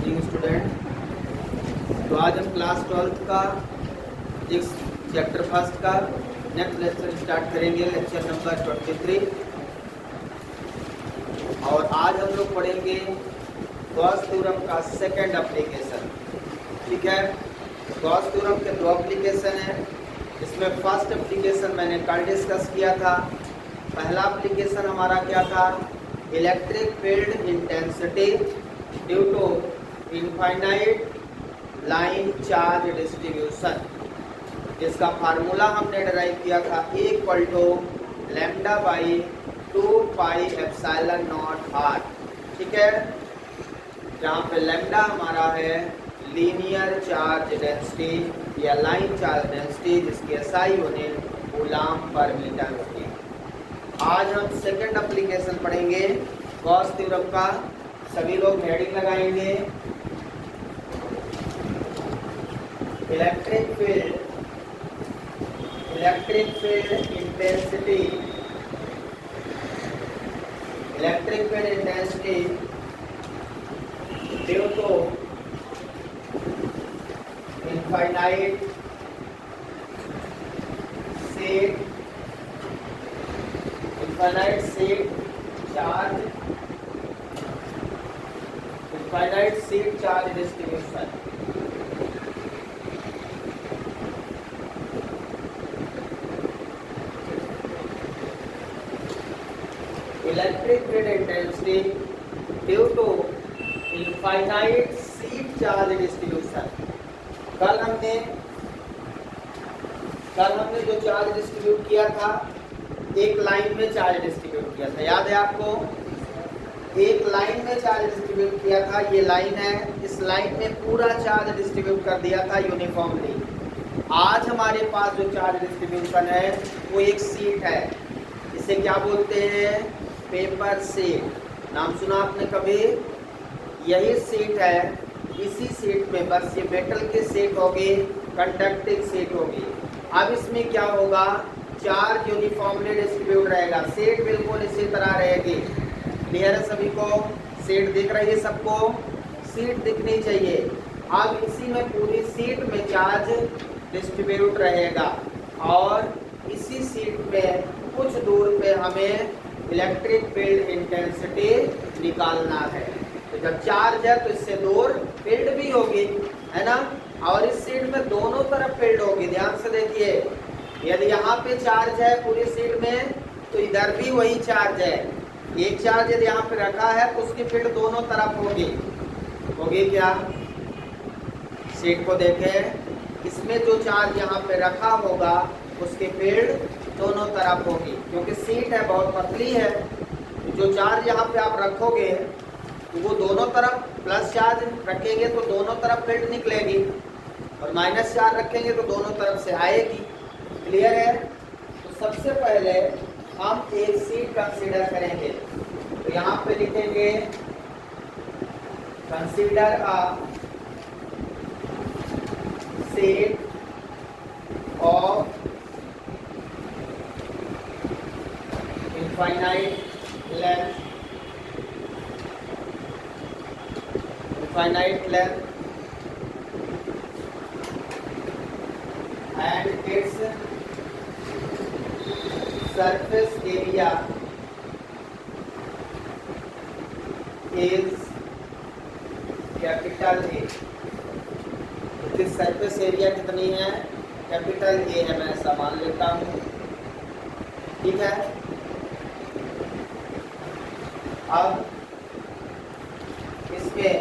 Evening student. तो आज हम क्लास 12 का इस चैप्टर फर्स्ट का नेक्स्ट लेक्चर स्टार्ट करेंगे, लेक्चर नंबर 23। और आज हम लोग पढ़ेंगे गॉस थ्योरम का सेकंड एप्लीकेशन। ठीक है, गॉस थ्योरम के दो एप्लीकेशन हैं। इसमें फर्स्ट एप्लीकेशन मैंने कल डिस्कस किया था। पहला एप्लीकेशन हमारा क्या था? Electric field intensity due to infinite line charge distribution, जिसका फार्मूला हमने डिराइव किया था E = λ/2πε0r। ठीक है, जहाँ पे लैम्डा हमारा है लीनियर चार्ज डेंसिटी या लाइन चार्ज डेंसिटी, जिसकी SI यूनिट कूलम्ब पर मीटर होगी। आज हम सेकंड एप्लीकेशन पढ़ेंगे गॉस थ्योरम का। सभी लोग हेडिंग लगाएंगे, electric field intensity, electric field intensity due to infinite sheet charge distribution. Electric field intensity due to infinite sheet charge distribution. कल हमने जो चार्ज डिस्ट्रीब्यूट किया था, एक लाइन में चार्ज डिस्ट्रीब्यूट किया था, याद है आपको? एक लाइन में चार्ज डिस्ट्रीब्यूट किया था। ये लाइन है, इस लाइन में पूरा चार्ज डिस्ट्रीब्यूट कर दिया था यूनिफॉर्मली। आज हमारे पास जो चार्ज डिस्ट्रीब्यूशन है वो एक सीट है। इसे क्या बोलते हैं? Paper sheet. नाम सुना आपने कभी? यही सीट है। इसी सीट में बस ये मेटल की सीट होगी, कंडक्टिंग सीट होगी। अब इसमें क्या होगा? चार्ज यूनिफॉर्मली डिस्ट्रीब्यूट रहेगा। सीट बिल्कुल इसी तरह रहेगी। क्लियर है सभी को? सीट दिख रही है सबको? सीट दिखनी चाहिए। अब इसी में पूरी सीट में चार्ज डिस्ट्रीब्यूट रहेगा और इसी सीट में कुछ दूर पे हमें इलेक्ट्रिक फील्ड इंटेंसिटी निकालना है। तो जब चार्ज है तो इससे दूर फील्ड भी होगी, है ना? और इस सीट में दोनों तरफ फील्ड होगी। ध्यान से देखिए, यदि यहाँ पे चार्ज है पूरी सीट में तो इधर भी वही चार्ज है। एक चार्ज यदि यहाँ पे रखा है तो उसकी फील्ड दोनों तरफ होगी क्या? सीट को देखें, इसमें जो चार्ज यहाँ पे रखा होगा उसकी फील्ड दोनों तरफ होगी, क्योंकि सीट है बहुत पतली है। जो चार्ज यहाँ पे आप रखोगे तो वो दोनों तरफ, प्लस चार्ज रखेंगे तो दोनों तरफ फील्ड निकलेगी, और माइनस चार्ज रखेंगे तो दोनों तरफ से आएगी। क्लियर है? तो सबसे पहले हम एक सीट कंसीडर करेंगे। तो यहाँ पे लिखेंगे consider a seat of infinite length and its surface area is capital A। इसकी सरफेस एरिया कितनी है? कैपिटल A है, मैं ऐसा मान लेता हूँ। ठीक है, अब इसमें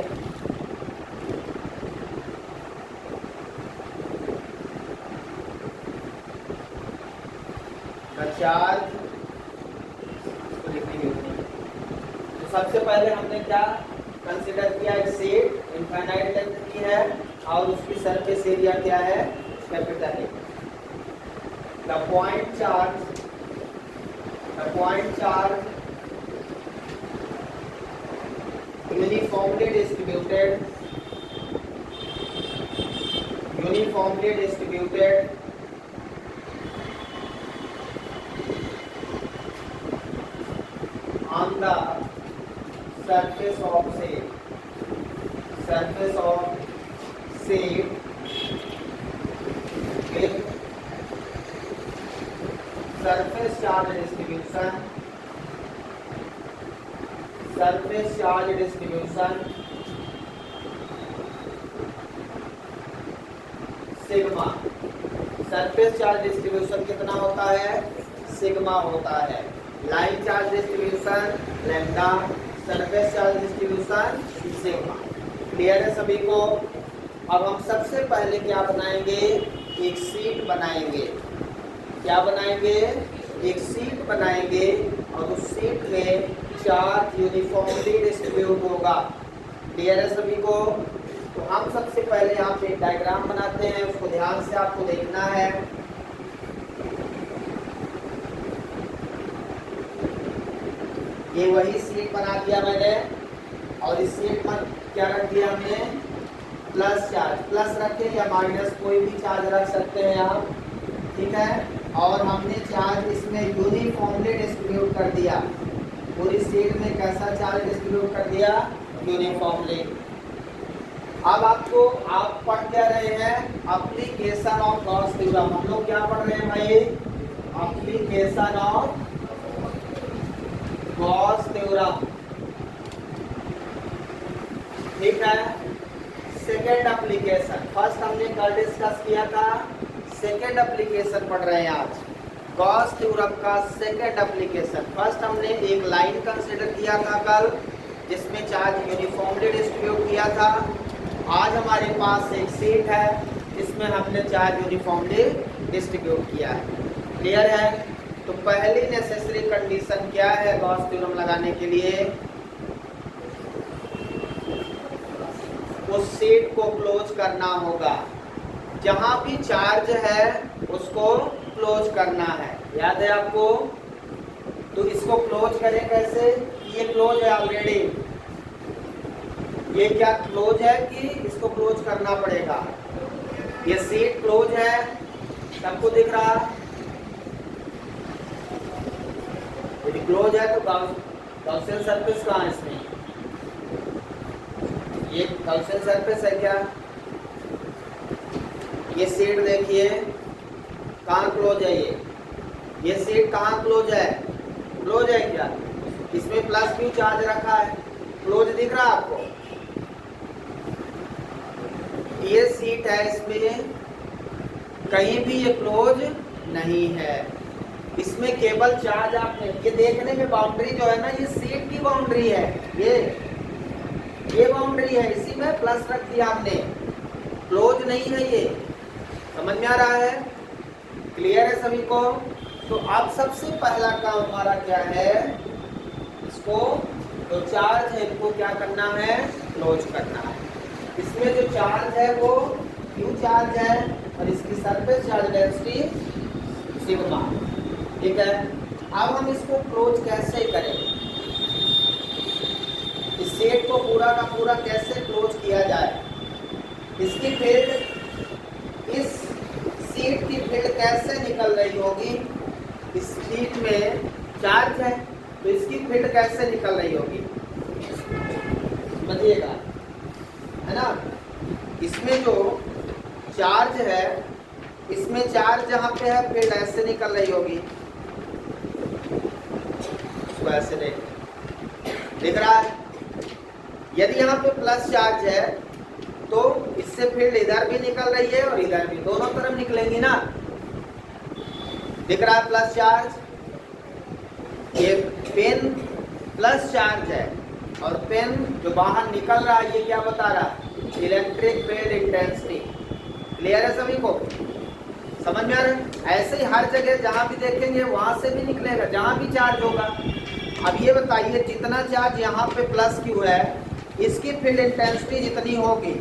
चार्ज लिखेंगे। तो सबसे पहले हमने क्या कंसीडर किया? एक सीट इनफाइनाइट लेंथ की है और उसकी सरफेस एरिया क्या है? Capital A. The point charge uniformly distributed on the surface of say surface of sheet with surface charge distribution, surface charge distribution sigma. Surface charge distribution कितना होता है? Sigma होता है। Line charge distribution lambda, surface charge distribution sigma. Clear है सभी को? अब हम सबसे पहले क्या बनाएंगे? एक शीट बनाएंगे। क्या बनाएंगे? एक शीट बनाएंगे और उस शीट में चार्ज यूनिफॉर्मली डिस्ट्रीब्यूट होगा। क्लियर है सभी को? तो हम सबसे पहले यहाँ पे एक डायग्राम बनाते हैं, उसको ध्यान से आपको देखना है। ये वही शीट बना दिया मैंने और इस शीट पर क्या रख दिया हमने? Plus charge. प्लस रखे या माइनस कोई भी चार्ज रख सकते हैं आप, ठीक है। और हमने चार्ज इसमें यूनिफॉर्मली डिस्ट्रीब्यूट कर दिया। पूरी शीट में कैसा चार्ज डिस्ट्रीब्यूट कर दिया? यूनिफॉर्मली। अब आपको आप पढ़ क्या रहे हैं? Application of Gauss theorem. हम लोग क्या पढ़ रहे हैं भाई? एप्लीकेशन ऑफ गॉस थ्योरम, ठीक है। सेकेंड एप्लीकेशन, फर्स्ट हमने कल डिस्कस किया था, सेकेंड एप्लीकेशन पढ़ रहे हैं आज। गॉस थ्योरम का सेकेंड एप्लीकेशन। फर्स्ट हमने एक लाइन कंसिडर किया था कल, जिसमें चार्ज यूनिफॉर्मली डिस्ट्रीब्यूट किया था। आज हमारे पास एक शीट है जिसमें हमने चार्ज यूनिफॉर्मली डिस्ट्रीब्यूट किया है। क्लियर है? तो पहली नेसेसरी कंडीशन क्या है गॉस थ्योरम लगाने के लिए? उस शीट को क्लोज करना होगा। जहां भी चार्ज है उसको क्लोज करना है। याद है आपको? तो इसको क्लोज करें कैसे? ये क्लोज है ऑलरेडी। ये क्या क्लोज है कि इसको क्लोज करना पड़ेगा? ये शीट क्लोज है, सबको दिख रहा? यदि क्लोज है तो गॉसियन सरफेस कहाँ है इसमें? ये गॉसियन सरफेस है क्या? ये शीट देखिए कहाँ क्लोज है? ये शीट कहाँ क्लोज है? क्लोज है क्या? इसमें प्लस क्यू चार्ज रखा है, क्लोज दिख रहा आपको? ये शीट है, इसमें कहीं भी ये क्लोज नहीं है। इसमें केवल चार्ज आपने ये देखने में बाउंड्री जो है ना, ये शीट की बाउंड्री है। ये बाउंड्री है, इसी में प्लस रख दिया आपने, क्लोज नहीं है। ये समझ में आ रहा है? क्लियर है सभी को? तो अब सबसे पहला काम हमारा क्या है? इसको जो चार्ज है इनको क्या करना है? क्लोज करना है। इसमें जो चार्ज है वो क्यू चार्ज है और इसकी सरफेस चार्ज डेंसिटी सिग्मा, ठीक है। अब हम इसको क्लोज कैसे करें? इस सेट को पूरा का पूरा कैसे क्लोज किया जाए? इसकी फील्ड, इस सीट की फील्ड कैसे निकल रही होगी? इस सीट में चार्ज है तो इसकी फील्ड कैसे निकल रही होगी? समझिएगा, है ना। इसमें जो चार्ज है, इसमें चार्ज जहाँ पे है फील्ड ऐसे निकल रही होगी, इसको ऐसे दिख रहा है। यदि यहाँ पे प्लस चार्ज है तो इससे फील्ड इधर भी निकल रही है और इधर भी, दोनों तरफ निकलेंगी ना। दिख रहा है प्लस चार्ज? ये पेन प्लस चार्ज है और पेन जो बाहर निकल रहा है ये क्या बता रहा है? Electric field intensity. क्लियर है सभी को? समझ में आ रहा है? ऐसे ही हर जगह जहाँ भी देखेंगे वहां से भी निकलेगा, जहाँ भी चार्ज होगा। अब ये बताइए, जितना चार्ज यहाँ पे प्लस क्यू है, इसकी फील्ड इंटेंसिटी जितनी होगी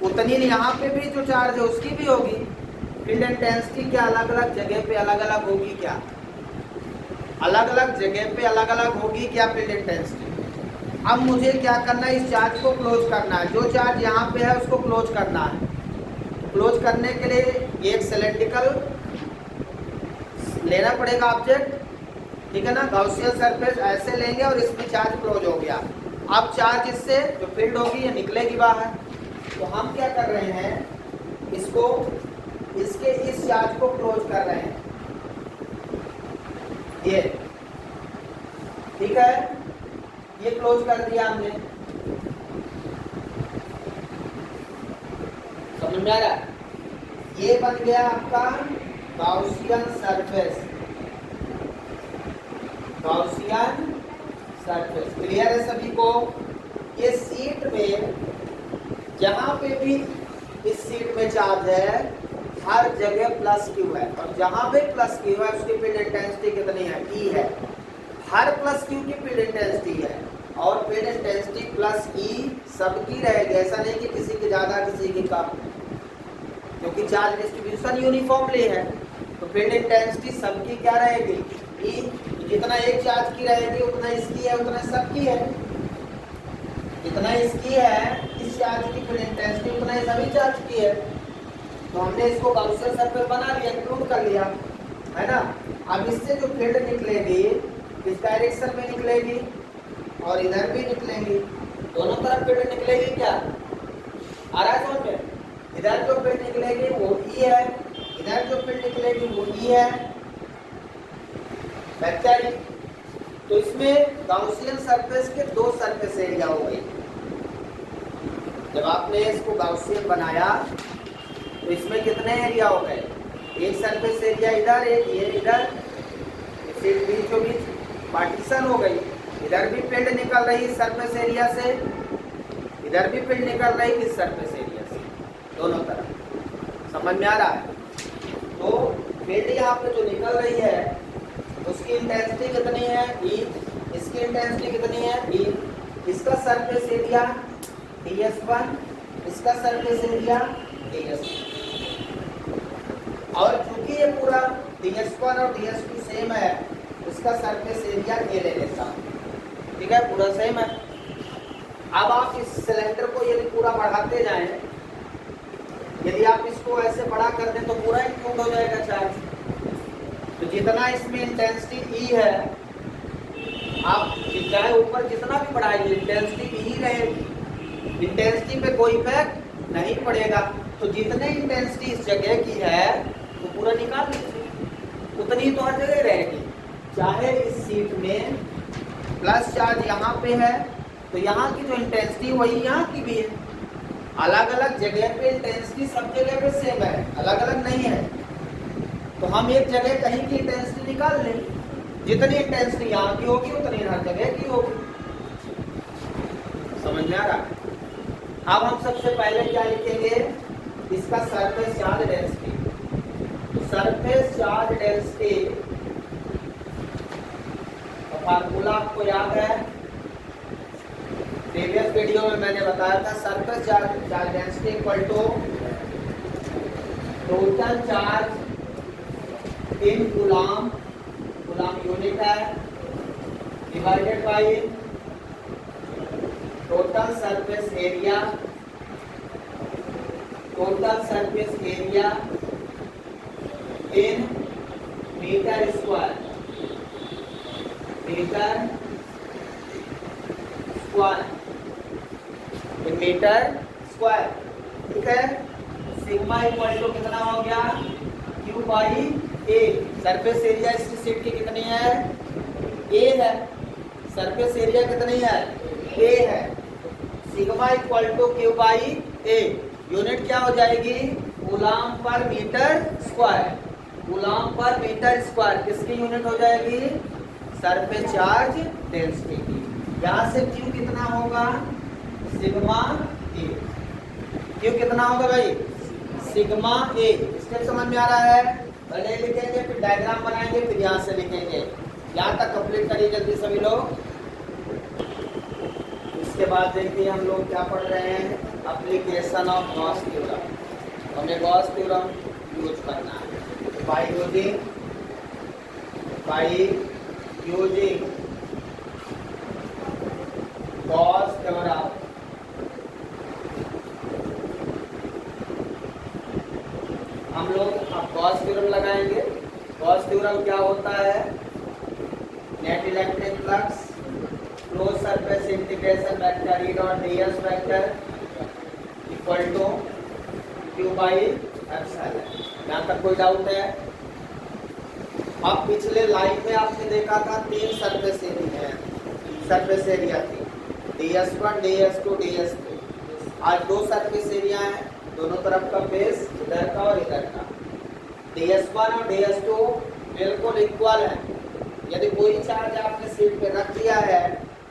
उतनी यहाँ पे भी जो चार्ज है उसकी भी होगी। फील्ड इंटेंसिटी क्या अलग अलग जगह पे अलग अलग होगी? क्या अलग अलग जगह पे अलग अलग होगी क्या फील्ड इंटेंसिटी? अब मुझे क्या करना है? इस चार्ज को क्लोज करना है। जो चार्ज यहाँ पे है उसको क्लोज करना है। क्लोज करने के लिए एक सिलेंड्रिकल लेना पड़ेगा ऑब्जेक्ट, ठीक है ना। गॉसियन सरफेस ऐसे लेंगे और इसमें चार्ज क्लोज हो गया। अब चार्ज इससे जो फील्ड होगी ये निकलेगी बाहर। तो हम क्या कर रहे हैं, इसको इसके इस चार्ज को क्लोज कर रहे हैं, ये ठीक है, ये क्लोज कर दिया हमने। समझ में आ रहा है? ये बन गया आपका Gaussian surface, Gaussian surface. Clear है सभी को? ये शीट में जहां पे भी इस शीट में चार्ज है हर जगह प्लस क्यू है, और जहां पे प्लस क्यू है उसकी फील्ड इंटेंसिटी कितनी है, ई है। हर प्लस क्यू की फील्ड इंटेंसिटी है, और फील्ड इंटेंसिटी प्लस ई सबकी रहेगी, ऐसा नहीं कि किसी की ज्यादा किसी की कम, क्योंकि चार्ज डिस्ट्रीब्यूशन यूनिफॉर्मली है। तो फील्ड इंटेंसिटी सबकी क्या रहेगी, ई। जितना एक चार्ज की रहेगी उतना इसकी है, उतना सबकी है। जितना इसकी है इस चार्ज की फील्ड इंटेंसिटी उतना ही सभी चार्ज की है। तो हमने इसको गाउसियन सरफेस बना लिया, इंक्लूड कर लिया, है ना। अब इससे जो फील्ड निकलेगी इस डायरेक्शन में निकलेगी और इधर भी निकलेगी, दोनों तरफ फील्ड निकलेगी। क्या आ रहा है समझ में? इधर जो फील्ड निकलेगी वो ई है, इधर जो फील्ड निकलेगी वो ई है, वेक्टर। तो इसमें गाउसियन सरफेस के दो सरफेस एरिया हो गई। जब आपने इसको गाउसियन बनाया तो इसमें कितने एरिया हो गए, एक सरफेस एरिया इधर, एक ये इधर, इसके बीचों बीच पार्टीशन हो गई। इधर भी फील्ड निकल रही इस सरफेस एरिया से, इधर भी फील्ड निकल रही इस सरफेस एरिया से, दोनों तरफ। समझ में आ रहा है? तो फील्ड यहाँ पे जो निकल रही है उसकी इंटेंसिटी कितनी है, ई। इसकी इंटेंसिटी कितनी है, ई। इसका सरफेस एरिया ds1, इसका सरफेस एरिया ds2। और चूंकि ये पूरा ds1 और ds2 सेम है, इसका सरफेस एरिया ए ले लेता हूं। ठीक है, पूरा सेम है। अब आप इस सिलेंडर को यदि पूरा बढ़ाते जाएं, यदि आप इसको ऐसे बड़ा कर दें तो पूरा इंक्लूड हो जाएगा चार्ज। तो जितना इसमें इंटेंसिटी ई है, आप चाहे ऊपर जितना भी बढ़ाइए इंटेंसिटी ई रहेगी, इंटेंसिटी पे कोई इफेक्ट नहीं पड़ेगा। तो जितने इंटेंसिटी इस जगह की है वो पूरा निकाल लीजिए, उतनी तो हर जगह रहेगी। चाहे इस सीट में प्लस चार्ज यहाँ पे है तो यहाँ की जो इंटेंसिटी वही यहाँ की भी है। अलग अलग जगह पे इंटेंसिटी सब जगह पे सेम है, अलग अलग नहीं है। तो हम एक जगह कहीं की इंटेंसिटी निकाल लें, जितनी इंटेंसिटी यहाँ की होगी उतनी हर जगह की होगी। समझ में आ रहा? अब हम सबसे पहले क्या लिखेंगे, इसका सरफेस चार्ज डेंसिटी। तो सरफेस चार्ज डेंसिटी का फार्मूला आपको याद है, प्रीवियस वीडियो में मैंने बताया था। Surface charge density equal to total charge in coulomb, coulomb unit है, divided by total surface area, total surface area in metre square, metre square, in metre square. ठीक है, सिग्मा इक्वल टू कितना हो गया, Q by A. Surface area इसकी sheet की कितनी है, ए है। सरफेस एरिया कितनी है, ए है। Sigma equal to q by A. Unit क्या हो जाएगी, कूलम पर मीटर स्क्वायर। कूलम पर मीटर स्क्वायर किसकी यूनिट हो जाएगी, सरफेस चार्ज डेंसिटी की। यहाँ से क्यू कितना होगा, सिग्मा ए। क्यू कितना होगा भाई, सिग्मा ए। स्टेप समझ में आ रहा है? पहले लिखेंगे फिर डायग्राम बनाएंगे फिर यहाँ से लिखेंगे। यहाँ तक कंप्लीट करिए जल्दी सभी लोग। इसके बाद देखिए हम लोग क्या पढ़ रहे हैं, एप्लीकेशन ऑफ गॉस थ्योरम। हमें गॉस थ्योरम यूज करना है। बाय यूजिंग गॉस थ्योरम हम लोग अब गॉस थ्योरम लगाएंगे। गॉस थ्योरम क्या होता है, net electric flux flow close surface integration vector E dot ds vector equal to q by epsilon. यहाँ तक कोई डाउट है? अब पिछले लाइन में आपने देखा था 3 सरफेस एरिया थी, ds1 ds2 ds3। आज 2 सरफेस एरिया है, दोनों तरफ का फेस इधर का और इधर का। ds1 और ds2 बिल्कुल इक्वल है। यदि कोई चार्ज आपने शीट पे रख दिया है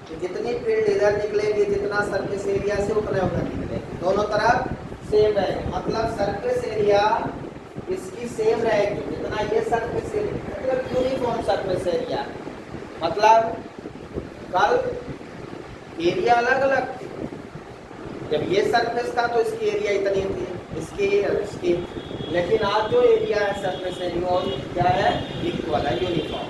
तो जितनी फील्ड इधर निकलेगी, जितना सरफेस एरिया से उतना उधर निकलेगी, दोनों तरफ सेम रहेगी। मतलब सरफेस एरिया इसकी सेम रहेगी, जितना ये सरफेस एरिया, मतलब यूनिफॉर्म सरफेस एरिया। मतलब कल एरिया अलग अलग थी, जब ये सरफेस था तो इसकी एरिया इतनी थी, इसकी, लेकिन आज जो एरिया है सरफेस एरिया क्या है, इक्वल है, यूनिफॉर्म।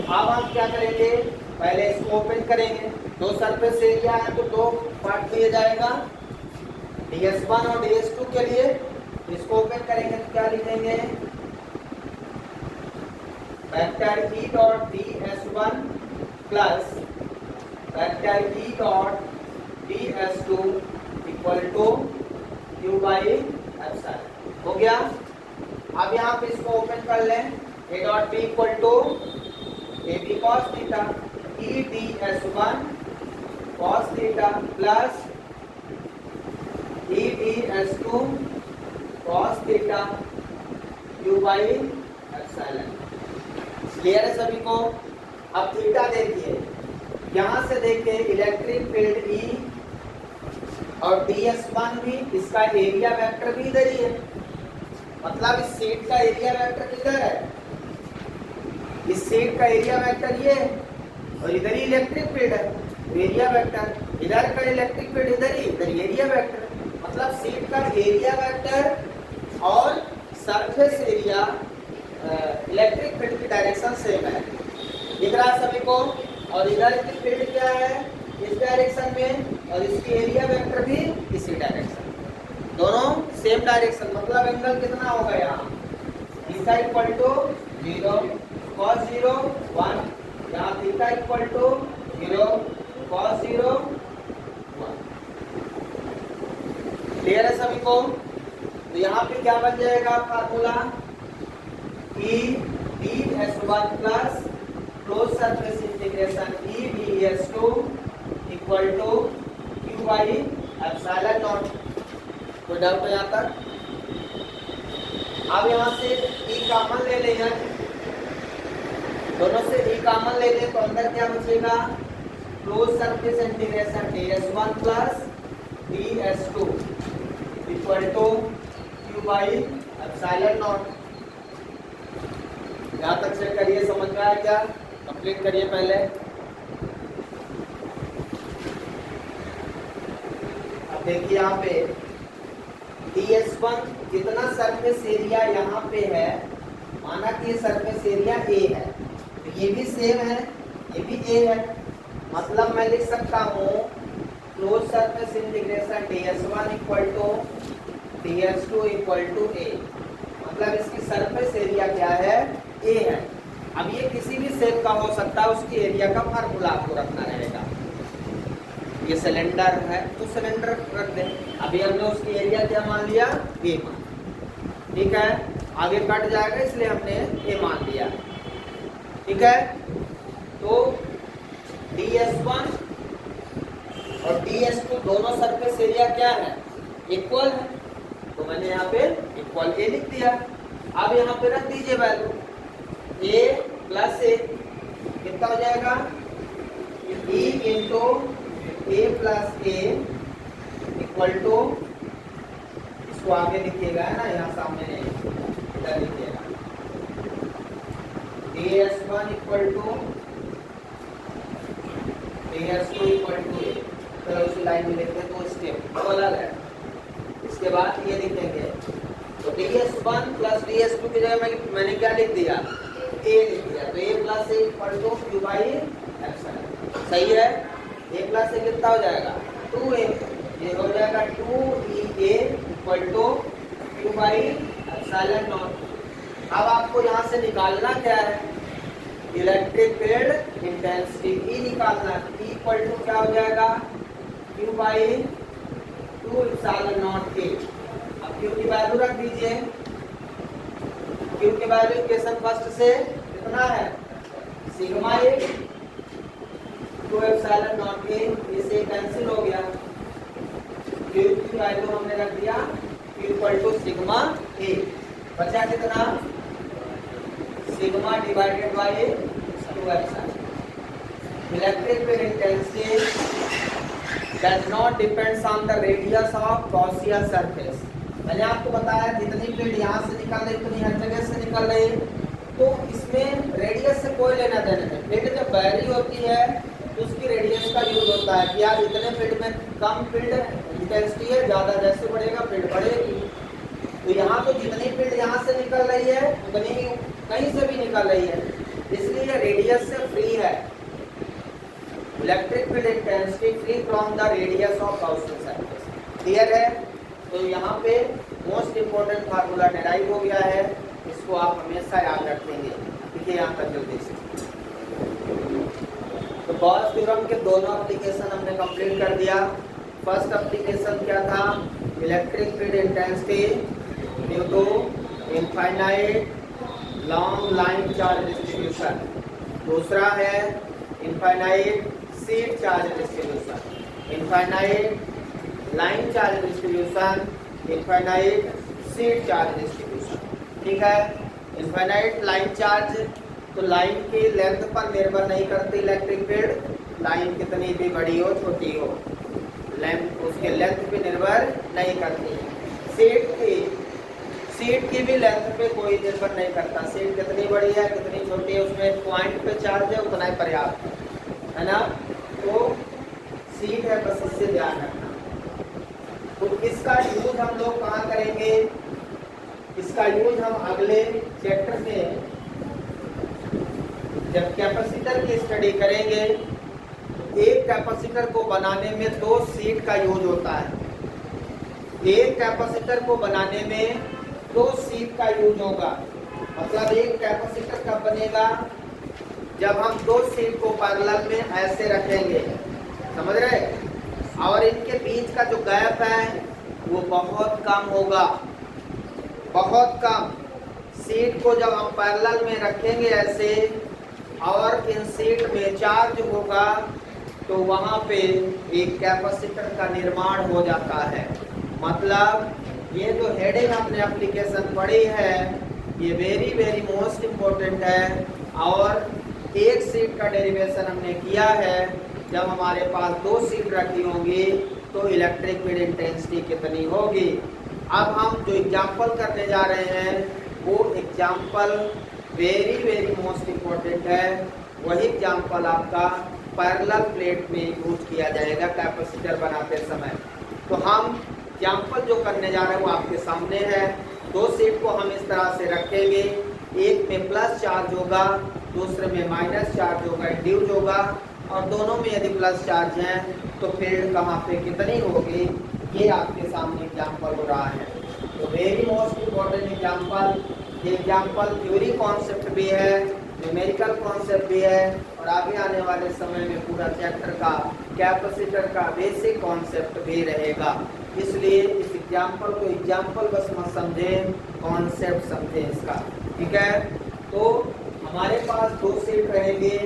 अब हम क्या करेंगे, पहले इसको ओपन करेंगे। 2 सरफेस एरिया है तो 2 पार्ट किया जाएगा, ds1 और ds2 के लिए। इसको ओपन करेंगे तो क्या लिखेंगे, vector E dot ds1 plus vector E dot ds2 equal to q by epsilon. हो गया। अब यहाँ पे इसको ओपन कर लें, a dot b equal to ab cos theta e ds1 cos theta plus e ds2 cos theta q by epsilon. Clear है सभी को? अब थीटा देखिए, यहाँ से देखिए इलेक्ट्रिक फील्ड E और ds1 भी, इसका एरिया वेक्टर भी इधर ही है। मतलब इस शीट का एरिया वेक्टर किधर है, इस शीट का एरिया वेक्टर ये है और इधर ही इलेक्ट्रिक फील्ड है, एरिया वेक्टर इधर का, इलेक्ट्रिक फील्ड इधर ही, इधर एरिया वेक्टर। मतलब शीट का एरिया वेक्टर और सरफेस एरिया इलेक्ट्रिक फील्ड की डायरेक्शन सेम है। दिख रहा है सभी को? और इधर की फील्ड क्या है, इस डायरेक्शन में, और इसकी एरिया वेक्टर भी इसी डायरेक्शन, दोनों सेम डायरेक्शन। मतलब एंगल कितना होगा यहाँ, थीटा इक्वल टू 0 cos 0 1, यहाँ theta equal to 0 cos 0 1। Clear है सभी को? तो यहाँ पे क्या बन जाएगा formula, E ds1 plus close surface integration E ds2 equal to q by epsilon not. कोई डाउट है यहाँ तक? अब यहाँ से E कॉमन ले लेंगे, दोनों से E कॉमन ले लें तो अंदर क्या बचेगा, close surface integration ds1 plus ds2 equal to q by epsilon not. यहाँ तक चेक करिए, समझ में आया क्या? कंप्लीट करिए पहले। अब देखिए यहाँ पे ds1 जितना सरफेस एरिया यहाँ पे है, माना कि ये सरफेस एरिया A है, तो ये भी सेम है, ये भी A है। मतलब मैं लिख सकता हूँ close surface integration ds1 equal to ds2 equal to A। मतलब इसकी सरफेस एरिया क्या है, A है। अब ये किसी भी शेप का हो सकता है, उसकी एरिया का फार्मूला आपको रखना रहेगा। ये सिलेंडर है तो सिलेंडर रख दें। अभी हमने उसकी एरिया क्या मान लिया, A मान, ठीक है। आगे कट जाएगा इसलिए हमने A मान लिया, ठीक है। तो ds1 और ds2 दोनों सरफेस एरिया क्या है, इक्वल है, तो मैंने यहाँ पे इक्वल A लिख दिया। अब यहाँ पे रख दीजिए वैल्यू A प्लस A, कितना हो जाएगा, E into A plus A equal to, इसको आगे लिखिएगा, है ना, यहाँ सामने नहीं, इधर लिखिएगा, ds1 equal to ds2 equal to A। चलो उसी लाइन में लिखते हैं, तो स्टेप अलग है। इसके बाद ये लिखेंगे, तो ds1 प्लस ds2 की जगह मैंने क्या लिख दिया, A लिख दिया, तो A plus A equal to q by epsilon. सही है? A प्लस A कितना हो जाएगा, 2A, ये हो जाएगा 2EA equal to q by epsilon not. अब आपको यहाँ से निकालना क्या है, इलेक्ट्रिक फील्ड इंटेंसिटी ई निकालना, ई इक्वल टू क्या हो जाएगा, Q by 2 epsilon not a. अब क्यू की वैल्यू रख दीजिए, क्यू की वैल्यू इक्वेशन फर्स्ट से कितना है, sigma A 2 epsilon not a, इसे कैंसिल हो गया। क्यू की वैल्यू हमने रख दिया क्यू इक्वल टू सिग्मा ए, बचा कितना, sigma divided by 2 epsilon. Electric field intensity does not depends on the radius of Gaussian surface। मैंने आपको बताया जितनी फील्ड यहाँ से निकल रही उतनी हर जगह से निकल रही, तो इसमें रेडियस से कोई लेना देना नहीं। फील्ड जब वैरी होती है तो उसकी रेडियस का यूज होता है कि यार इतने फील्ड में कम फील्ड इंटेंसिटी है, ज़्यादा जैसे बढ़ेगा फील्ड बढ़ेगी। तो यहाँ तो जितनी फील्ड यहाँ से निकल रही है उतनी ही कहीं से भी निकल रही है, इसलिए रेडियस से फ्री है। Electric field intensity free from the radius of Gaussian surface. Clear है? तो यहाँ पे मोस्ट इम्पोर्टेंट फार्मूला डिराइव हो गया है, इसको आप हमेशा याद रखेंगे। देखिए यहाँ तक जल्दी से, तो गॉस थ्योरम के दोनों एप्लीकेशन हमने कंप्लीट कर दिया। फर्स्ट एप्लीकेशन क्या था, electric field intensity due to infinite long line charge distribution. दूसरा है infinite sheet charge distribution, infinite line charge distribution, infinite sheet charge distribution. ठीक है, इनफाइनाइट लाइन चार्ज, तो लाइन की लेंथ पर निर्भर नहीं करती इलेक्ट्रिक फील्ड, लाइन कितनी भी बड़ी हो छोटी हो, लेंथ उसके लेंथ पे निर्भर नहीं करती। सीट की भी लेंथ पे कोई निर्भर नहीं करता, सीट कितनी बड़ी है कितनी छोटी है, उसमें पॉइंट पे चार्ज है उतना ही पर्याप्त है ना। तो सीट है, बस इससे ध्यान रखना। तो इसका यूज हम लोग कहाँ करेंगे, इसका यूज हम अगले चैप्टर में जब कैपेसिटर की स्टडी करेंगे। एक कैपेसिटर को बनाने में 2 सीट का यूज होता है, एक कैपेसिटर को बनाने में 2 सीट का यूज होगा। मतलब एक कैपेसिटर कब बनेगा, जब हम 2 सीट को पैरेलल में ऐसे रखेंगे, समझ रहे, और इनके बीच का जो गैप है वो बहुत कम होगा, बहुत कम। सीट को जब हम पैरेलल में रखेंगे ऐसे और इन सीट में चार्ज होगा तो वहाँ पे एक कैपेसिटर का निर्माण हो जाता है। मतलब ये जो हेडिंग हमने एप्लीकेशन पढ़ी है ये वेरी वेरी मोस्ट इम्पोर्टेंट है, और एक सीट का डेरिवेशन हमने किया है। जब हमारे पास 2 सीट रखी होंगी तो इलेक्ट्रिक फील्ड इंटेंसिटी कितनी होगी। अब हम जो एग्जाम्पल करने जा रहे हैं वो example very very most important है। वही एग्जाम्पल आपका पैरेलल प्लेट में यूज किया जाएगा कैपेसिटर बनाते समय। तो हम एग्जाम्पल जो करने जा रहे हैं वो आपके सामने है। 2 सीट को हम इस तरह से रखेंगे, एक में प्लस चार्ज होगा दूसरे में माइनस चार्ज होगा, इंड्यूस होगा, और दोनों में यदि प्लस चार्ज है तो फील्ड कहाँ पे कितनी होगी, ये आपके सामने एग्जाम्पल हो रहा है। तो वेरी मोस्ट इम्पोर्टेंट एग्जाम्पल, ये एग्जाम्पल थ्योरी कॉन्सेप्ट भी है, न्यूमेरिकल कॉन्सेप्ट भी है, और आगे आने वाले समय में पूरा चैप्टर का कैपेसिटर का बेसिक कॉन्सेप्ट भी रहेगा। इसलिए इस एग्जाम्पल को एग्जाम्पल बस मत समझें, कॉन्सेप्ट समझें इसका। ठीक है, तो हमारे पास 2 सीट रहेंगे,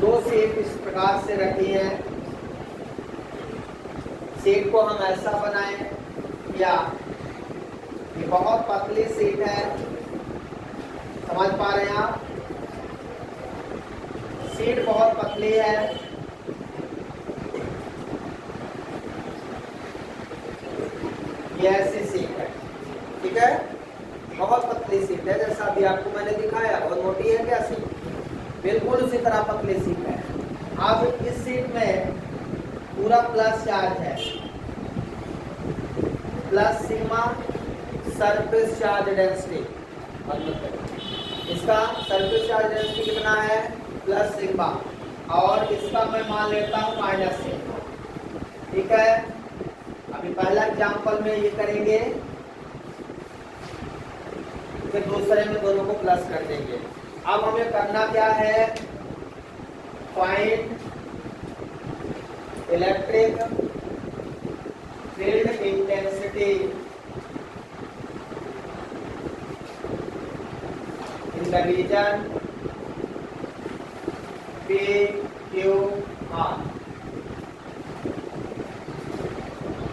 2 सीट इस प्रकार से रखी है। सीट को हम ऐसा बनाएं, या ये बहुत पतली सीट है, समझ पा रहे हैं आप, सीट बहुत पतली है, ये ऐसी सीट है। ठीक है, बहुत पतली सीट है, जैसा अभी आपको मैंने दिखाया। बहुत मोटी है क्या सीट, बिल्कुल उसी तरह पतली सीट है। अब इस सीट में पूरा प्लस चार्ज है, plus sigma surface charge density, इसका सरफेस चार्ज डेंसिटी कितना है, प्लस सिग्मा, और इसका मैं मान लेता हूँ माइनस सिग्मा। ठीक है, अभी पहला एग्जाम्पल में ये करेंगे, फिर दूसरे में दोनों को प्लस कर देंगे। अब हमें करना क्या है, find electric field intensity in the region P Q R।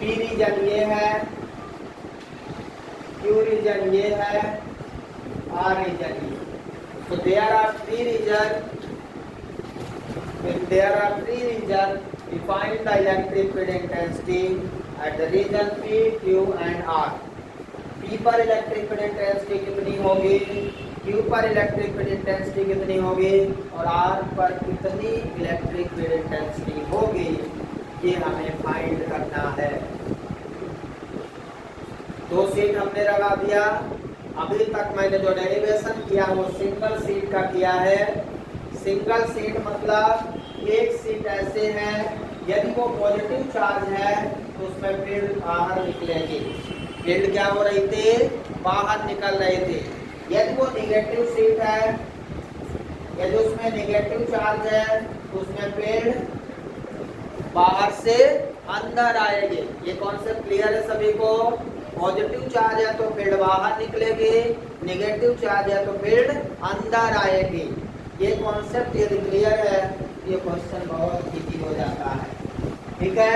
P region ये है, Q रीजन ये है, R रीजन ये। So there are three regions. If there are three regions, we find the electric field intensity at the region P, Q and R. P पर electric field intensity कितनी होगी, Q पर electric field intensity कितनी होगी और R पर कितनी electric field intensity होगी, ये हमें फाइंड करना है। दो सीट हमने लगा दिया। अभी तक मैंने जो डेरिवेशन किया वो सिंगल सीट का किया है। सिंगल सीट मतलब एक सीट ऐसे है, यदि वो पॉजिटिव चार्ज है तो उसमें फील्ड बाहर निकलेगी। फील्ड क्या हो रही थी, बाहर निकल रहे थे। यदि वो निगेटिव सीट है, यदि उसमें निगेटिव चार्ज है तो उसमें फील्ड बाहर से अंदर आएगी। ये कॉन्सेप्ट क्लियर है सभी को। पॉजिटिव चार्ज है तो फील्ड बाहर निकलेगी, नेगेटिव चार्ज है तो फील्ड अंदर आएगी। ये कॉन्सेप्ट यदि क्लियर है ये क्वेश्चन बहुत इजी हो जाता है। ठीक है,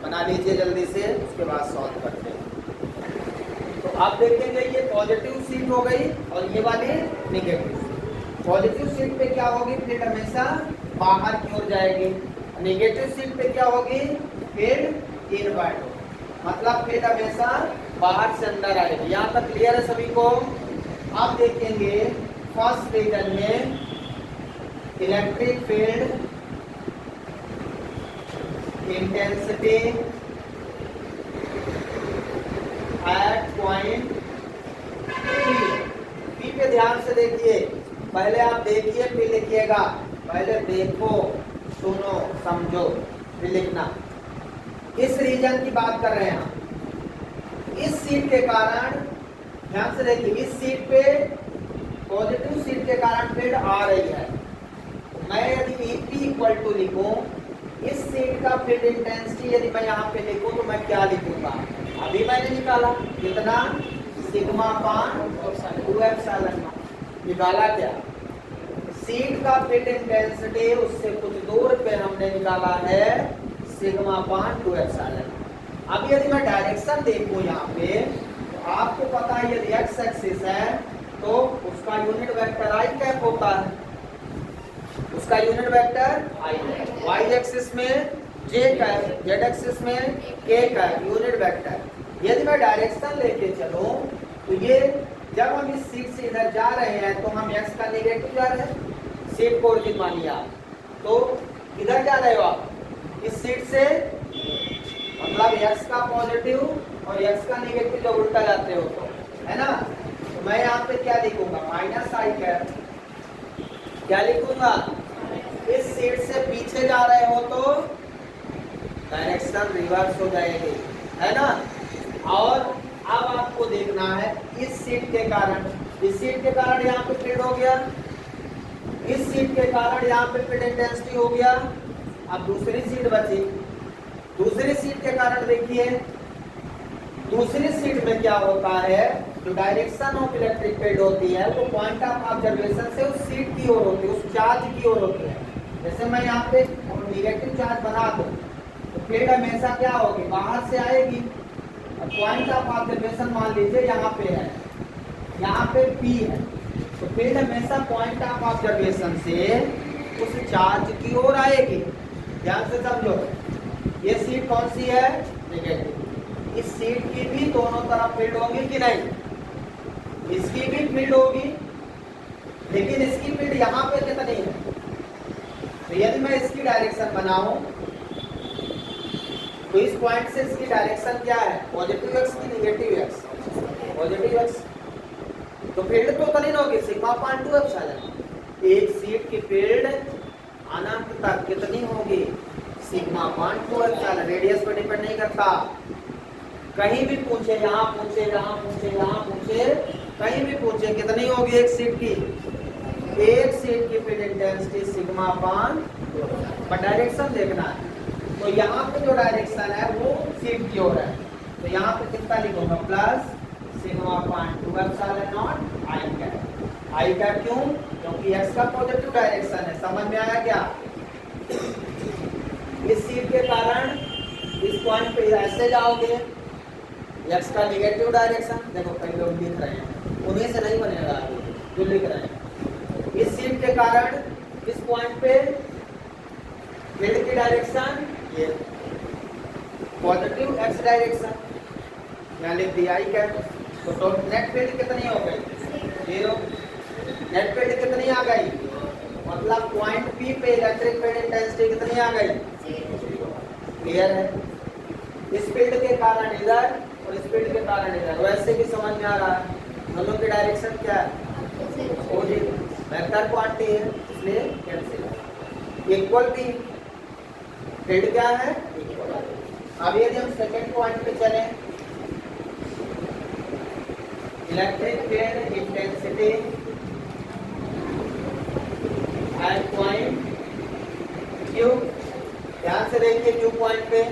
बना लीजिए जल्दी से, उसके बाद सॉल्व करते हैं। तो आप देखेंगे ये पॉजिटिव सीट हो गई और ये वाली नेगेटिव सीट। पॉजिटिव सीट पे क्या होगी, फील्ड हमेशा बाहर की ओर जाएगी। नेगेटिव सीट पे क्या होगी, फील्ड इनवर्ट होगी, मतलब फील्ड हमेशा बाहर से अंदर आएगी। यहाँ तक क्लियर है सभी को। आप देखेंगे फर्स्ट रीजन में electric field intensity at point P पे ध्यान से देखिए। पहले आप देखिए फिर लिखिएगा। पहले देखो, सुनो, समझो, फिर लिखना। इस रीजन की बात कर रहे हैं हम। इस सीट के कारण ध्यान से देखिए, इस सीट पे पॉजिटिव सीट के कारण फील्ड आ रही है। मैं यदि P इक्वल टू लिखूं, इस सीट का फील्ड इंटेंसिटी यदि मैं यहाँ पे लिखूं तो मैं क्या लिखूंगा, अभी मैंने निकाला कितना, सिग्मा पान 2 एप्सिलॉन नॉट। निकाला क्या, सीट का फील्ड इंटेंसिटी उससे कुछ दूर पे हमने निकाला है सिग्मा पान 2 एप्सिलॉन। अब यदि मैं डायरेक्शन देखूं यहाँ पे तो आपको पता है यदि एक्स एक्सिस है तो उसका यूनिट वेक्टर आई कैप होता है, उसका यूनिट वेक्टर आई है। वाई एक्सिस में जे कैप, जेड एक्सिस में के कैप, यूनिट वेक्टर। यदि मैं डायरेक्शन लेके चलूं तो ये जब हम इस सीट से इधर जा रहे हैं तो हम एक्स का नेगेटिव जा रहे हैं, सीट को ओरिजिन मानिए आप, तो इधर जा रहे हो आप इस सीट से, मतलब एक्स का पॉजिटिव और एक्स का नेगेटिव जब उल्टा जाते हो तो, है ना। तो मैं यहाँ पे क्या लिखूंगा, माइनस आई कैप। क्या लिखूंगा, इस सीट से पीछे जा रहे हो तो डायरेक्शन रिवर्स हो जाएगी, है ना। और अब आपको देखना है इस सीट के कारण, इस सीट के कारण यहाँ पे फील्ड हो गया, इस सीट के कारण यहाँ पे फील्ड इंटेंसिटी हो गया। अब दूसरी सीट बची, दूसरी सीट के कारण देखिए, दूसरी सीट में क्या होता है, जो डायरेक्शन ऑफ इलेक्ट्रिक फील्ड होती है वो पॉइंट ऑफ ऑब्जर्वेशन से उस सीट की ओर होती है, उस चार्ज की ओर होती है। जैसे मैं यहाँ पे नेगेटिव चार्ज बना दूं तो फील्ड हमेशा क्या होगी, बाहर से आएगी। पॉइंट ऑफ ऑब्जर्वेशन मान लीजिए यहाँ पे है, यहाँ पे P है, तो फील्ड हमेशा पॉइंट ऑफ ऑब्जर्वेशन से उस चार्ज की ओर आएगी। ध्यान से समझो, ये सीट कौन सी है, नेगेटिव। इस सीट की भी दोनों तरफ फील्ड होगी कि नहीं, इसकी भी फील्ड होगी, लेकिन इसकी फील्ड यहाँ पे कितनी है। तो यदि मैं इसकी डायरेक्शन बनाऊं तो इस पॉइंट से इसकी डायरेक्शन क्या है, पॉजिटिव एक्स की नेगेटिव एक्स, पॉजिटिव एक्स। तो फील्ड तो उतनी होगी सिग्मा पान 2 एप्सिलॉन। एक सीट की फील्ड अनंत तक कितनी होगी, सिग्मा पान 2 एप्सिलॉन। रेडियस पर डिपेंड नहीं करता, कहीं भी पूछे, यहाँ पूछे, यहाँ पूछे, यहाँ पूछे, कहीं भी पूछे कितनी होगी एक सीट की, एक सीट की फील्ड इंटेंसिटी सिग्मा अपान, पर डायरेक्शन देखना है। तो यहाँ पे जो डायरेक्शन है वो सीट की ओर है, तो यहाँ पे कितना लिखूंगा plus sigma upon 2 epsilon not I cap. I cap क्यों? क्योंकि एक्स का पॉजिटिव डायरेक्शन है। समझ में आया क्या? इस सीट के कारण इस पॉइंट पे ऐसे जाओगे, एक्स का नेगेटिव डायरेक्शन, देखो कई लोग लिख रहे हैं, उन्हीं से नहीं बनेगा जो लिख रहे हैं। इस सीट के कारण इस पॉइंट पे फील्ड की डायरेक्शन ये पॉजिटिव एक्स डायरेक्शन, यहाँ लिख दिया आई कैप। तो नेट फील्ड कितनी हो गई? 0। नेट फील्ड कितनी आ गई? मतलब पॉइंट पी पे इलेक्ट्रिक फील्ड इंटेंसिटी कितनी आ गई? क्लियर है? इस फील्ड के कारण इधर और इस फील्ड के कारण इधर, वैसे भी समझ में आ रहा है दोनों की डायरेक्शन क्या है? अपोजिट। वेक्टर क्वांटिटी है इसलिए कैंसिल। इक्वल भी फील्ड क्या है? अब यदि हम सेकंड पॉइंट पे चलें, electric field intensity at point Q. ध्यान से देखिए क्यू पॉइंट पे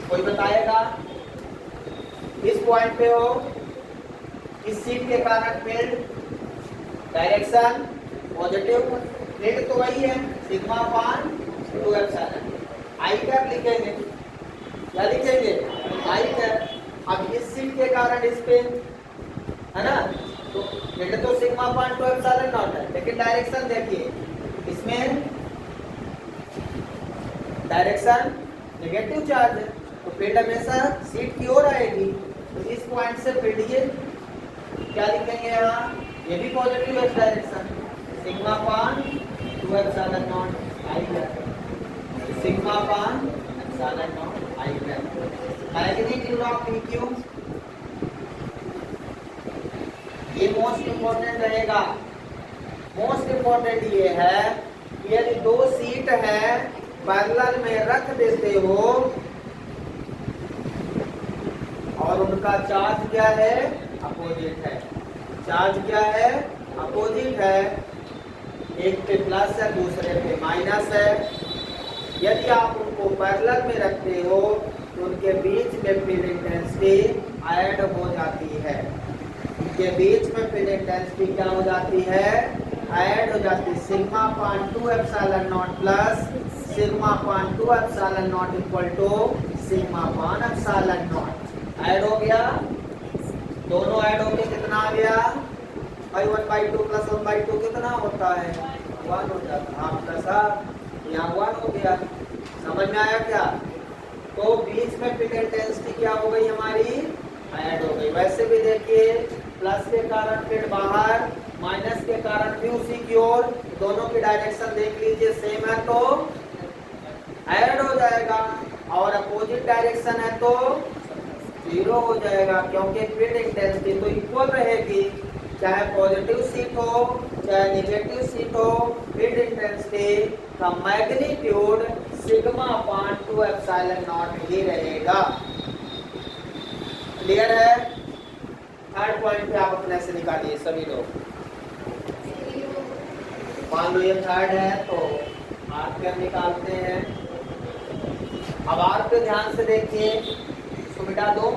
कोई बताएगा, इस पॉइंट पे हो, इस सीट के कारण फील्ड डायरेक्शन पॉजिटिव, फील्ड तो वही है सिग्मा अपान 2 एप्सिलॉन। आई कैप लिखेंगे, क्या लिखेंगे? आई कैप। अब इस सीट के कारण इस पे है ना, तो फील्ड तो सिग्मा अपान 2 एप्सिलॉन नॉट है, लेकिन डायरेक्शन देखिए, इसमें डायरेक्शन नेगेटिव चार्ज है, तो फील्ड हमेशा सीट की ओर आएगी। तो इस पॉइंट से फील्ड ये क्या लिखेंगे यहाँ? ये भी positive x direction, sigma upon 2 epsilon not I cap. Sigma upon epsilon not I cap. Magnitude of PQ ये मोस्ट इंपॉर्टेंट रहेगा। मोस्ट इंपॉर्टेंट ये है कि यदि दो सीट है पैरेलल में रख देते हो और उनका चार्ज क्या है? अपोजिट है। चार्ज क्या है? अपोजिट है। एक पे प्लस है, दूसरे पे माइनस है। यदि आप उनको पैरेलल में रखते हो तो उनके बीच में फील्ड इंटेंसिटी ऐड हो जाती है। उनके बीच में फील्ड इंटेंसिटी क्या हो जाती है? ऐड हो जाती है। Sigma upon 2 epsilon not plus sigma upon 2 epsilon not equal to sigma upon epsilon not. Add हो गया, दोनों ऐड होके कितना आ गया? भाई 1/2 प्लस 1/2 कितना होता है? 1 हो जाता है। हाँ प्लस यहाँ 1 हो गया। समझ में आया क्या? तो बीच में फील्ड इंटेंसिटी क्या हो गई हमारी? ऐड हो गई। वैसे भी देखिए, प्लस के कारण फील्ड बाहर, माइनस के भी भी उसी की ओर, दोनों की डायरेक्शन देख लीजिए सेम है तो ऐड हो जाएगा, और अपोजिट डायरेक्शन है तो 0 हो जाएगा, क्योंकि फील्ड इंटेंसिटी तो इक्वल रहेगी, चाहे पॉजिटिव सीट हो चाहे नेगेटिव सीट हो, फील्ड इंटेंसिटी का magnitude sigma upon 2 epsilon not ही रहेगा। क्लियर है? थर्ड पॉइंट पे आप अपने से निकालिए सभी लोग। मान लो ये थर्ड है तो आर पे निकालते हैं। अब आर पे ध्यान से देखिए, इसको मिटा दो।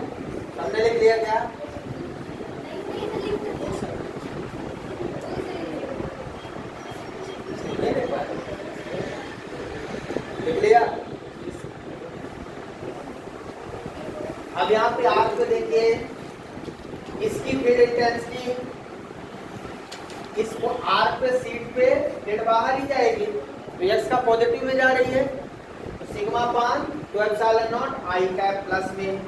हमने लिख लिया क्या? लिख लिया। अब यहाँ पे आर पे देखिए, इसकी फील्ड इंटेंसिटी इसको आर पे सीट पे फील्ड बाहर ही जाएगी, तो एक्स का पॉजिटिव में जा रही है, तो sigma upon 2 epsilon not I cap plus में।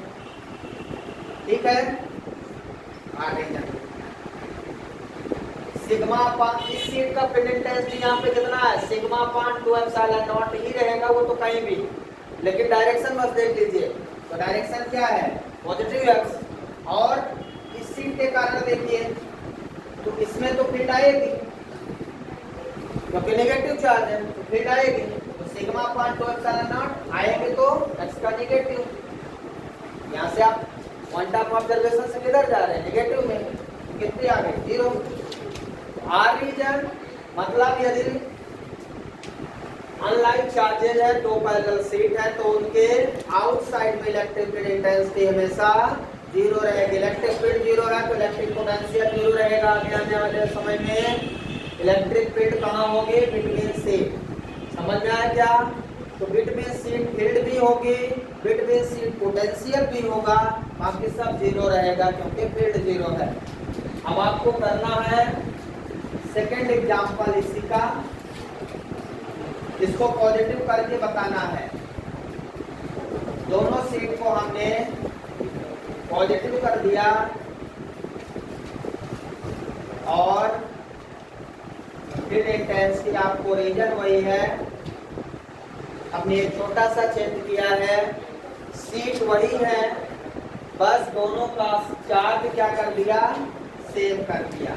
ठीक है, आगे जाए। सिग्मा अपान इस सीट का फील्ड इंटेंसिटी यहाँ पे कितना है? सिग्मा अपान 2 एप्सिलॉन नॉट ही रहेगा, वो तो कहीं भी, लेकिन डायरेक्शन बस देख लीजिए। तो डायरेक्शन क्या है? Positive x. और इस सीट के कारण देखिए, तो इसमें तो फील्ड आएगी क्योंकि नेगेटिव चार्ज है, तो फील्ड आएगी, तो सिग्मा अपान 2 एप्सिलॉन नॉट आएंगे तो एक्स का नेगेटिव। यहाँ से आप पॉइंट ऑफ ऑब्जर्वेशन से किधर जा रहे हैं, नेगेटिव में, कितने आ गए, 0। आर रीजन मतलब यदि अनलाइक चार्जेज है, दो पैरेलल शीट है, तो उनके आउटसाइड में इलेक्ट्रिक फील्ड इंटेंसिटी हमेशा 0 रहेगी। इलेक्ट्रिक फील्ड 0 है तो इलेक्ट्रिक पोटेंशियल 0 रहेगा। आगे आने वाले समय में इलेक्ट्रिक फील्ड कहाँ होगी, बिटवीन शीट। समझ में आया क्या? तो बिटवीन शीट फील्ड भी होगी, बिटवीन शीट पोटेंशियल भी होगा, बाकी सब 0 रहेगा क्योंकि फील्ड 0 है। अब आपको करना है सेकेंड एग्जाम्पल इसी का, इसको पॉजिटिव करके बताना है। दोनों शीट को हमने पॉजिटिव कर दिया और फील्ड इंटेंसिटी आपको रीजन वही है, हमने एक छोटा सा चेंज किया है, शीट वही है, बस दोनों का चार्ज क्या कर दिया, सेम कर दिया।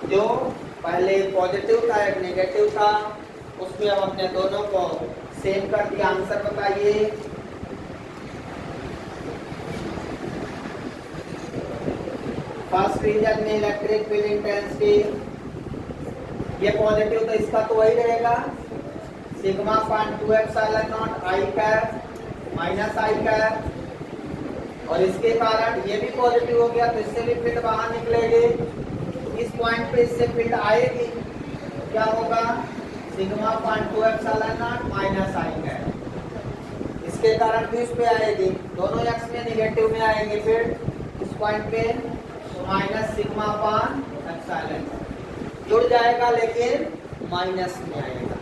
जो पहले पॉजिटिव था एक नेगेटिव था, उसमें हम अपने दोनों को सेम कर दिया। आंसर बताइए। फर्स्ट रीजन में इलेक्ट्रिक फील्ड इंटेंसिटी ये पॉजिटिव, तो इसका तो वही रहेगा, sigma point 2 epsilon not I cap minus I cap, और इसके कारण ये भी पॉजिटिव हो गया तो इससे भी फील्ड बाहर निकलेगी। इस पॉइंट पे इससे फील्ड आएगी, क्या होगा, sigma point 2 epsilon not minus I cap, इसके कारण भी उस पे आएगी, दोनों एक्स में निगेटिव में आएंगे, फिर इस पॉइंट पे माइनस सिग्मा पॉइंट एप्सिलॉन जुड़ जाएगा लेकिन माइनस में आएगा,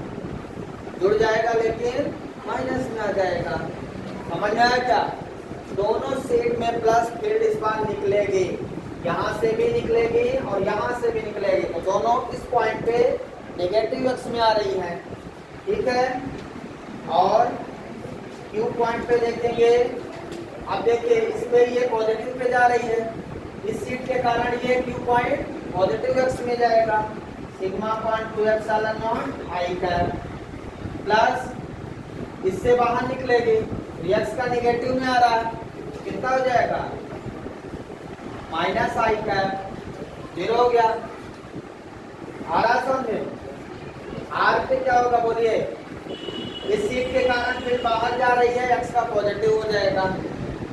जुड़ जाएगा लेकिन माइनस में आ जाएगा। समझ में आया क्या? दोनों सेट में प्लस फील्ड इस बार निकलेगी, यहाँ से भी निकलेगी और यहाँ से भी निकलेगी, तो दोनों इस पॉइंट पे नेगेटिव एक्स में आ रही है, ठीक है। और क्यू पॉइंट पे देखेंगे, अब देखिए इस पे ये पॉजिटिव पे जा रही है, इस सीट के कारण ये क्यू पॉइंट पॉजिटिव एक्स में जाएगा, sigma point 2 epsilon not I cap plus इससे बाहर निकलेगी, एक्स का निगेटिव में आ रहा है, कितना हो जाएगा, माइनस आई कैप, 0 हो गया। आ रहा समझे? आर पे क्या होगा बोलिए, इस सीट के कारण फिर बाहर जा रही है, एक्स का पॉजिटिव हो जाएगा,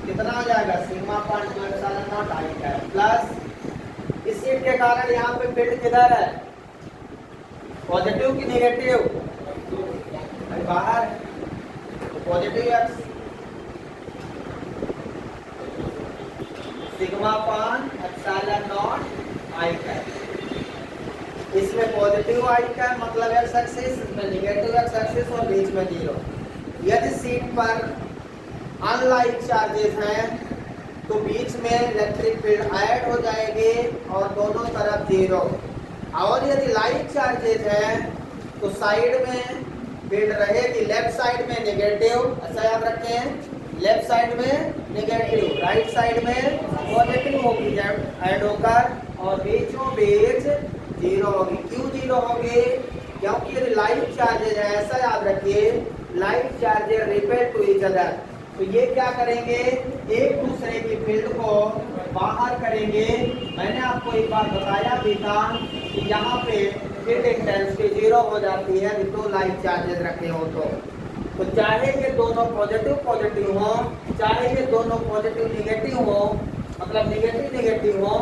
कितना हो जाएगा, sigma point 2 epsilon not I cap plus इस सीट के कारण यहाँ पे फील्ड किधर है, पॉजिटिव की नेगेटिव, बाहर, positive x, sigma point epsilon not I cap, इसमें पॉजिटिव आई कैप मतलब एक्स एक्सिस, इसमें नेगेटिव एक्स एक्सिस और बीच में 0। यदि सीट पर अनलाइक चार्जेस हैं तो बीच में इलेक्ट्रिक फील्ड ऐड हो जाएगी और दोनों तरफ 0, और यदि लाइक चार्जेस हैं तो साइड में फील्ड रहेगी, लेफ्ट साइड में नेगेटिव, अच्छा याद रखें, लेफ्ट साइड में नेगेटिव, राइट साइड में पॉजिटिव होगी ऐड होकर, और बीचों बीच 0 होगी। क्यों 0 होगी? क्योंकि यदि लाइक चार्जेज है, ऐसा याद रखिए, like charges repel to each other, तो ये क्या करेंगे, एक दूसरे की फील्ड को बाहर करेंगे। मैंने आपको एक बार बताया भी था कि यहाँ पे फील्ड इंटेंसिटी 0 हो जाती है यदि दो लाइक चार्जेस रखे हो तो चाहे ये दोनों पॉजिटिव पॉजिटिव हो, चाहे ये दोनों पॉजिटिव निगेटिव हो, मतलब निगेटिव निगेटिव हो,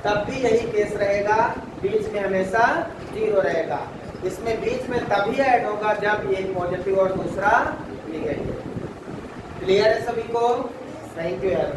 तब भी यही केस रहेगा, बीच में हमेशा 0 रहेगा। इसमें बीच में तभी ऐड होगा जब एक पॉजिटिव और दूसरा निगेटिव। क्लियर है सभी को? थैंक यू यार।